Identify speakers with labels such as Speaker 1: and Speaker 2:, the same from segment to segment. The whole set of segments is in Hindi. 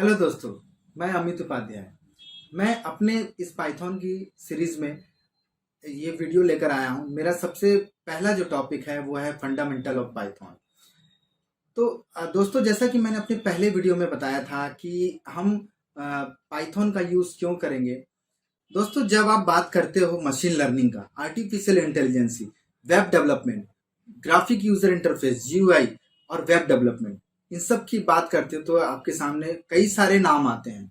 Speaker 1: हेलो दोस्तों, मैं अमित उपाध्याय। मैं अपने इस पाइथन की सीरीज में ये वीडियो लेकर आया हूँ। मेरा सबसे पहला जो टॉपिक है वो है फंडामेंटल ऑफ पाइथन। तो दोस्तों, जैसा कि मैंने अपने पहले वीडियो में बताया था कि हम पाइथन का यूज़ क्यों करेंगे। दोस्तों, जब आप बात करते हो मशीन लर्निंग का, artificial intelligence, web development, graphic user interface GUI और वेब डेवलपमेंट, इन सब की बात करते हो तो आपके सामने कई सारे नाम आते हैं।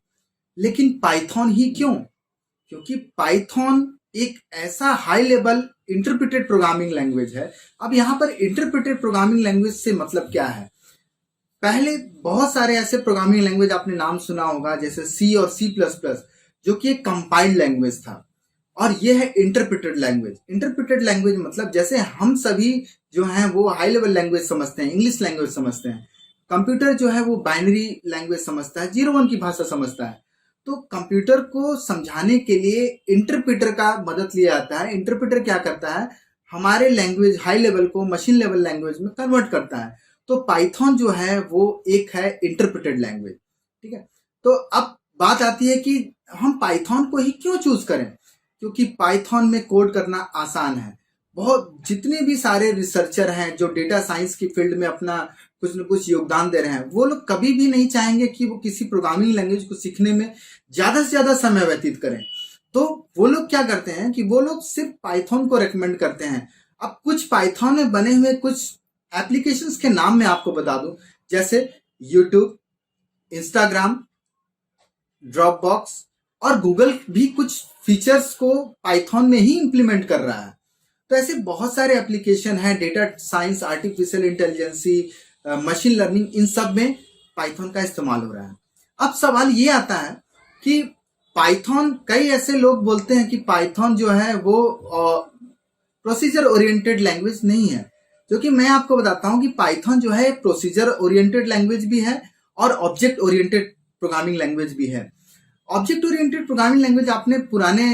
Speaker 1: लेकिन पाइथन ही क्यों? क्योंकि पाइथन एक ऐसा high level interpreted programming language है। अब यहाँ पर इंटरप्रेटेड प्रोग्रामिंग लैंग्वेज से मतलब क्या है? पहले बहुत सारे ऐसे प्रोग्रामिंग लैंग्वेज आपने नाम सुना होगा, जैसे C और C++, जो कि एक कंपाइल्ड लैंग्वेज था, और ये है इंटरप्रेटेड लैंग्वेज। इंटरप्रेटेड लैंग्वेज मतलब जैसे हम सभी जो हैं वो हाई लेवल लैंग्वेज समझते हैं, इंग्लिश लैंग्वेज समझते हैं। कंप्यूटर जो है वो बाइनरी लैंग्वेज समझता है, 0 1 की भाषा समझता है। तो कंप्यूटर को समझाने के लिए इंटरप्रेटर का मदद लिया जाता है। इंटरप्रेटर क्या करता है? हमारे लैंग्वेज हाई लेवल को मशीन लेवल लैंग्वेज में कन्वर्ट करता है। तो पाइथन जो है वो एक है इंटरप्रेटेड लैंग्वेज। ठीक है, तो अब बात आती है कि हम पाइथन को ही क्यों चूज करें। क्योंकि पाइथन में कोड करना आसान है। बहुत जितने भी सारे रिसर्चर हैं जो डेटा साइंस की फील्ड में अपना कुछ न कुछ योगदान दे रहे हैं, वो लोग कभी भी नहीं चाहेंगे कि वो किसी प्रोग्रामिंग लैंग्वेज को सीखने में ज्यादा से ज्यादा समय व्यतीत करें। तो वो लोग क्या करते हैं कि वो लोग सिर्फ पाइथन को रेकमेंड करते हैं। अब कुछ पाइथन में बने हुए कुछ एप्लीकेशंस के नाम मैं आपको बता दूं, जैसे यूट्यूब, इंस्टाग्राम, ड्रॉपबॉक्स और गूगल भी कुछ फीचर्स को पाइथन में ही इंप्लीमेंट कर रहा है। तो ऐसे बहुत सारे एप्लीकेशन हैं, data science, artificial intelligence, machine learning, इन सब में पाइथन का इस्तेमाल हो रहा है। अब सवाल ये आता है कि पाइथन, कई ऐसे लोग बोलते हैं कि पाइथन जो है वो प्रोसीजर ओरिएंटेड लैंग्वेज नहीं है। जो कि मैं आपको बताता हूं कि पाइथन जो है प्रोसीजर ओरिएंटेड लैंग्वेज भी है और ऑब्जेक्ट ओरिएंटेड प्रोग्रामिंग लैंग्वेज भी है। ऑब्जेक्ट ओरिएंटेड प्रोग्रामिंग लैंग्वेज आपने पुराने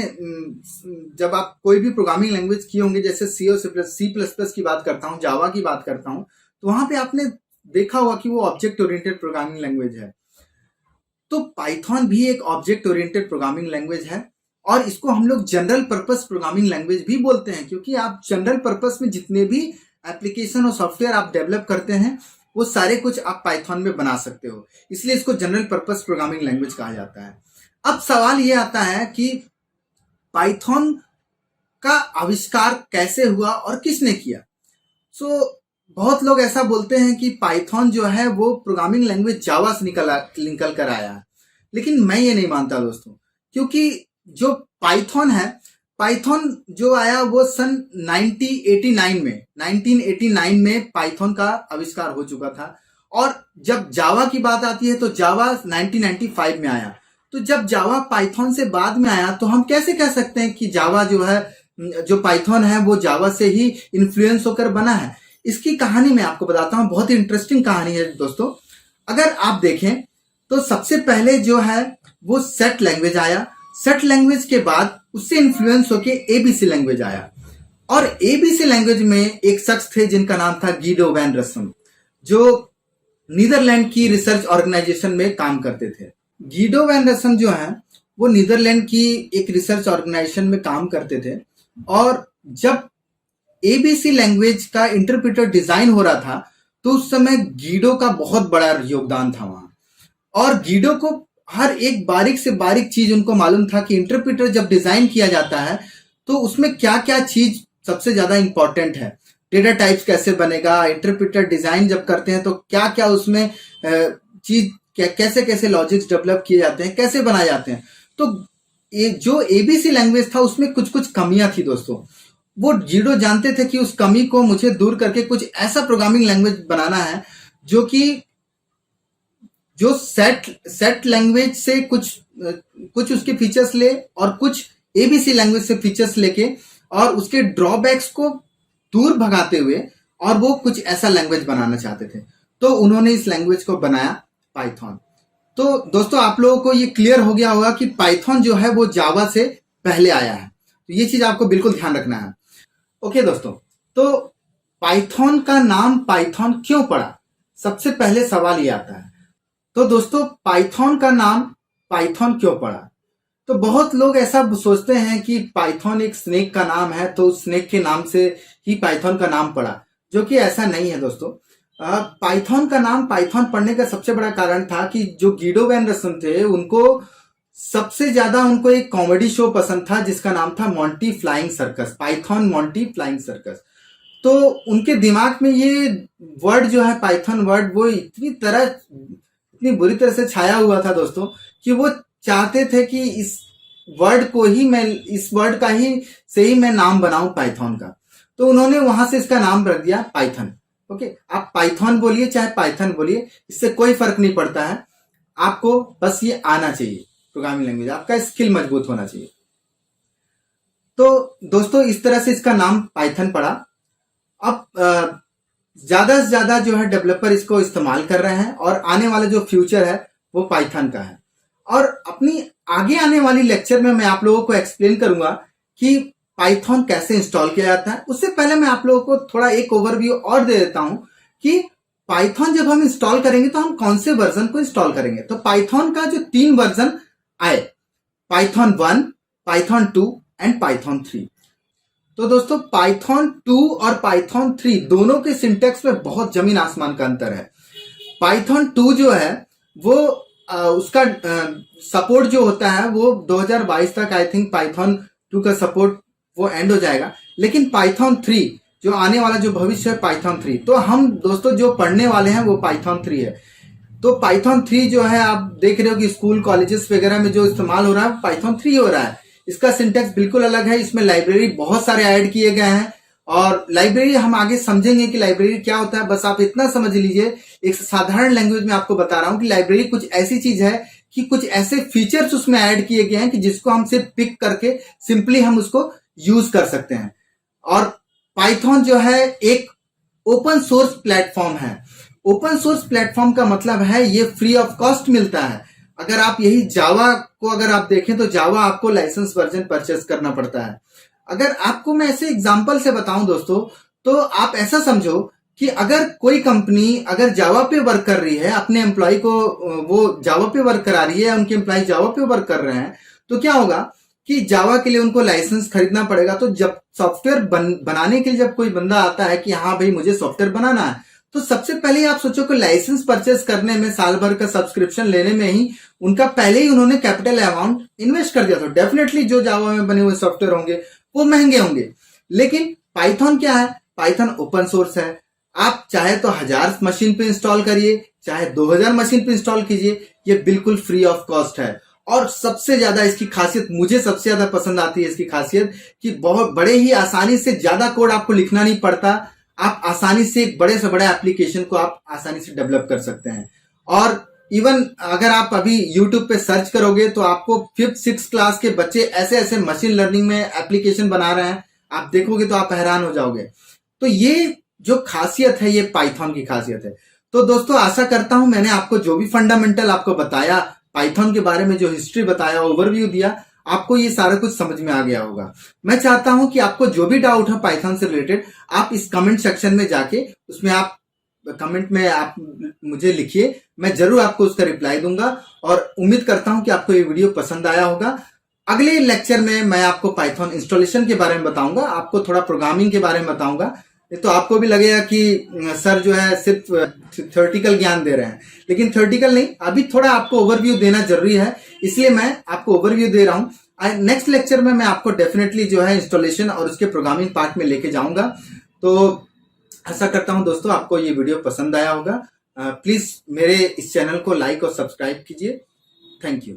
Speaker 1: जब आप कोई भी प्रोग्रामिंग लैंग्वेज किए होंगे, जैसे C++ की बात करता हूँ, जावा की बात करता हूँ, तो वहां पे आपने देखा होगा कि वो ऑब्जेक्ट ओरिएंटेड प्रोग्रामिंग लैंग्वेज है। तो पाइथन भी एक ऑब्जेक्ट ओरिएंटेड प्रोग्रामिंग लैंग्वेज है, और इसको हम लोग जनरल पर्पस प्रोग्रामिंग लैंग्वेज भी बोलते हैं, क्योंकि आप जनरल पर्पस में जितने भी एप्लीकेशन और सॉफ्टवेयर आप डेवलप करते हैं वो सारे कुछ आप पाइथन में बना सकते हो, इसलिए इसको जनरल पर्पस प्रोग्रामिंग लैंग्वेज कहा जाता है। अब सवाल ये आता है कि पाइथन का आविष्कार कैसे हुआ और किसने किया। बहुत लोग ऐसा बोलते हैं कि पाइथन जो है वो प्रोग्रामिंग लैंग्वेज जावा से निकल कर आया है, लेकिन मैं ये नहीं मानता दोस्तों। क्योंकि जो पाइथन है, पाइथन जो आया वो सन 1989 में पाइथन का आविष्कार हो चुका था। और जब जावा की बात आती है तो जावा 1995 में आया। तो जब जावा पाइथन से बाद में आया तो हम कैसे कह सकते हैं कि जावा जो है, जो पाइथन है वो जावा से ही इन्फ्लुएंस होकर बना है। इसकी कहानी मैं आपको बताता हूं, बहुत ही इंटरेस्टिंग कहानी है दोस्तों। अगर आप देखें तो सबसे पहले जो है वो सेट लैंग्वेज आया। सेट लैंग्वेज के बाद उससे इन्फ्लुएंस होके एबीसी लैंग्वेज आया, और एबीसी लैंग्वेज में एक शख्स थे जिनका नाम था गीडो वैन रसम, जो नीदरलैंड की रिसर्च ऑर्गेनाइजेशन में काम करते थे। गीडो वैन रसम जो है वो नीदरलैंड की एक रिसर्च ऑर्गेनाइजेशन में काम करते थे, और जब एबीसी लैंग्वेज का इंटरप्रेटर डिजाइन हो रहा था तो उस समय गीडो का बहुत बड़ा योगदान था वहां। और गीडो को हर एक बारीक से बारीक चीज उनको मालूम था कि इंटरप्रेटर जब डिजाइन किया जाता है तो उसमें क्या क्या चीज सबसे ज्यादा इंपॉर्टेंट है, डेटा टाइप्स कैसे बनेगा, इंटरप्रेटर डिजाइन जब करते हैं तो क्या क्या उसमें चीज, कैसे कैसे लॉजिक्स डेवलप किए जाते हैं, कैसे बनाए जाते हैं। तो ये जो एबीसी लैंग्वेज था उसमें कुछ कुछ कमियां थी दोस्तों। वो गीडो जानते थे कि उस कमी को मुझे दूर करके कुछ ऐसा प्रोग्रामिंग लैंग्वेज बनाना है जो कि जो सेट लैंग्वेज से कुछ उसके फीचर्स ले और कुछ एबीसी लैंग्वेज से फीचर्स लेके और उसके ड्रॉबैक्स को दूर भगाते हुए, और वो कुछ ऐसा लैंग्वेज बनाना चाहते थे। तो उन्होंने इस लैंग्वेज को बनाया पाइथन। तो दोस्तों, आप लोगों को ये क्लियर हो गया होगा कि पाइथन जो है वो जावा से पहले आया है। तो ये चीज आपको बिल्कुल ध्यान रखना है। ओके दोस्तों, तो पाइथन का नाम पाइथन क्यों पड़ा? सबसे पहले सवाल ये आता है। तो दोस्तों पाइथन का नाम पाइथन क्यों पड़ा? तो बहुत लोग ऐसा सोचते हैं कि पाइथन एक स्नेक का नाम है तो स्नेक के नाम से ही पाइथन का नाम पड़ा, जो कि ऐसा नहीं है दोस्तों। पाइथन का नाम पाइथन पढ़ने का सबसे बड़ा कारण था कि जो गिडो वैन रसन थे उनको सबसे ज्यादा उनको एक कॉमेडी शो पसंद था जिसका नाम था Monty flying circus, Python Monty flying circus. तो उनके दिमाग में ये वर्ड जो है पाइथन वर्ड वो इतनी बुरी तरह से छाया हुआ था दोस्तों कि वो चाहते थे कि इस वर्ड का ही से ही मैं नाम बनाऊं पाइथन का। तो उन्होंने वहां से इसका नाम रख दिया पाइथन। ओके, आप पाइथन बोलिए चाहे पाइथन बोलिए, इससे कोई फर्क नहीं पड़ता है। आपको बस ये आना चाहिए, प्रोग्रामिंग लैंग्वेज, आपका स्किल मजबूत होना चाहिए। तो दोस्तों इस तरह से इसका नाम पाइथन पड़ा। अब ज्यादा से ज्यादा जो है डेवलपर इसको इस्तेमाल कर रहे हैं और आने वाला जो फ्यूचर है वो पाइथन का है। और अपनी आगे आने वाली लेक्चर में मैं आप लोगों को एक्सप्लेन करूंगा कि पाइथन कैसे इंस्टॉल किया जाता है। उससे पहले मैं आप लोगों को थोड़ा एक ओवरव्यू और दे देता हूं कि पाइथन जब हम इंस्टॉल करेंगे तो हम कौन से वर्जन को इंस्टॉल करेंगे। तो पाइथन का जो 3 वर्जन आए, पाइथन 1, पाइथन 2 एंड पाइथन 3। तो दोस्तों पाइथन 2 और पाइथन 3 दोनों के सिंटेक्स में बहुत जमीन आसमान का अंतर है। पाइथन 2 जो है वो उसका सपोर्ट जो होता है वो 2022 तक आई थिंक पाइथन 2 का सपोर्ट वो एंड हो जाएगा। लेकिन पाइथन 3 जो आने वाला जो भविष्य है पाइथन 3, तो हम दोस्तों जो पढ़ने वाले हैं वो पाइथन 3 है। तो पाइथन 3 जो है आप देख रहे हो कि स्कूल कॉलेजेस वगैरह में जो इस्तेमाल हो रहा है पाइथन 3 हो रहा है। इसका सिंटेक्स बिल्कुल अलग है, इसमें लाइब्रेरी बहुत सारे ऐड किए गए हैं। और लाइब्रेरी हम आगे समझेंगे कि लाइब्रेरी क्या होता है। बस आप इतना समझ लीजिए, एक साधारण लैंग्वेज में आपको बता रहा हूं कि लाइब्रेरी कुछ ऐसी चीज है कि कुछ ऐसे फीचर्स उसमें ऐड किए गए हैं कि जिसको हम सिर्फ पिक करके सिंपली हम उसको यूज कर सकते हैं। और पाइथन जो है एक ओपन सोर्स प्लेटफॉर्म है। ओपन सोर्स प्लेटफॉर्म का मतलब है ये फ्री ऑफ कॉस्ट मिलता है। अगर आप यही जावा को अगर आप देखें तो जावा आपको लाइसेंस वर्जन परचेस करना पड़ता है। अगर आपको मैं ऐसे एग्जांपल से बताऊं दोस्तों, तो आप ऐसा समझो कि अगर कोई कंपनी अगर जावा पे वर्क कर रही है, अपने एम्प्लॉय को वो जावा पे वर्क करा रही है, उनके एम्प्लॉय जावा पे वर्क कर रहे हैं, तो क्या होगा कि जावा के लिए उनको लाइसेंस खरीदना पड़ेगा। तो जब सॉफ्टवेयर बनाने के लिए जब कोई बंदा आता है कि हाँ भाई मुझे सॉफ्टवेयर बनाना है, तो सबसे पहले आप सोचो कि लाइसेंस परचेस करने में, साल भर का सब्सक्रिप्शन लेने में ही उनका पहले ही उन्होंने कैपिटल अमाउंट इन्वेस्ट कर दिया। तो डेफिनेटली जो जावा में बने हुए सॉफ्टवेयर होंगे वो महंगे होंगे। लेकिन पाइथन क्या है? पाइथन ओपन सोर्स है। आप चाहे तो 1000 मशीन पे इंस्टॉल करिए, चाहे 2000 मशीन पे इंस्टॉल कीजिए, ये बिल्कुल फ्री ऑफ कॉस्ट है। और सबसे ज्यादा इसकी खासियत, मुझे सबसे ज्यादा पसंद आती है इसकी खासियत कि बहुत बड़े ही आसानी से, ज्यादा कोड आपको लिखना नहीं पड़ता। आप आसानी से एक बड़े से बड़े एप्लीकेशन को आप आसानी से डेवलप कर सकते हैं। और इवन अगर आप अभी YouTube पे सर्च करोगे तो आपको 5th 6th क्लास के बच्चे ऐसे ऐसे मशीन लर्निंग में एप्लीकेशन बना रहे हैं, आप देखोगे तो आप हैरान हो जाओगे। तो ये जो खासियत है ये पाइथन की खासियत है। तो दोस्तों आशा करता हूं मैंने आपको जो भी फंडामेंटल आपको बताया, पाइथन के बारे में जो हिस्ट्री बताया, ओवरव्यू दिया, आपको ये सारा कुछ समझ में आ गया होगा। मैं चाहता हूं कि आपको जो भी डाउट है पाइथन से रिलेटेड, आप इस कमेंट सेक्शन में जाके उसमें आप कमेंट में आप मुझे लिखिए, मैं जरूर आपको उसका रिप्लाई दूंगा। और उम्मीद करता हूं कि आपको ये वीडियो पसंद आया होगा। अगले लेक्चर में मैं आपको पाइथन इंस्टॉलेशन के बारे में बताऊंगा, आपको थोड़ा प्रोग्रामिंग के बारे में बताऊंगा। तो आपको भी लगेगा कि सर जो है सिर्फ थ्योरेटिकल ज्ञान दे रहे हैं, लेकिन थ्योरेटिकल नहीं, अभी थोड़ा आपको ओवरव्यू देना जरूरी है, इसलिए मैं आपको ओवरव्यू दे रहा हूं। नेक्स्ट लेक्चर में मैं आपको डेफिनेटली जो है इंस्टॉलेशन और उसके प्रोग्रामिंग पार्ट में लेके जाऊंगा। तो आशा करता हूं दोस्तों आपको ये वीडियो पसंद आया होगा। प्लीज मेरे इस चैनल को लाइक और सब्सक्राइब कीजिए। Thank you.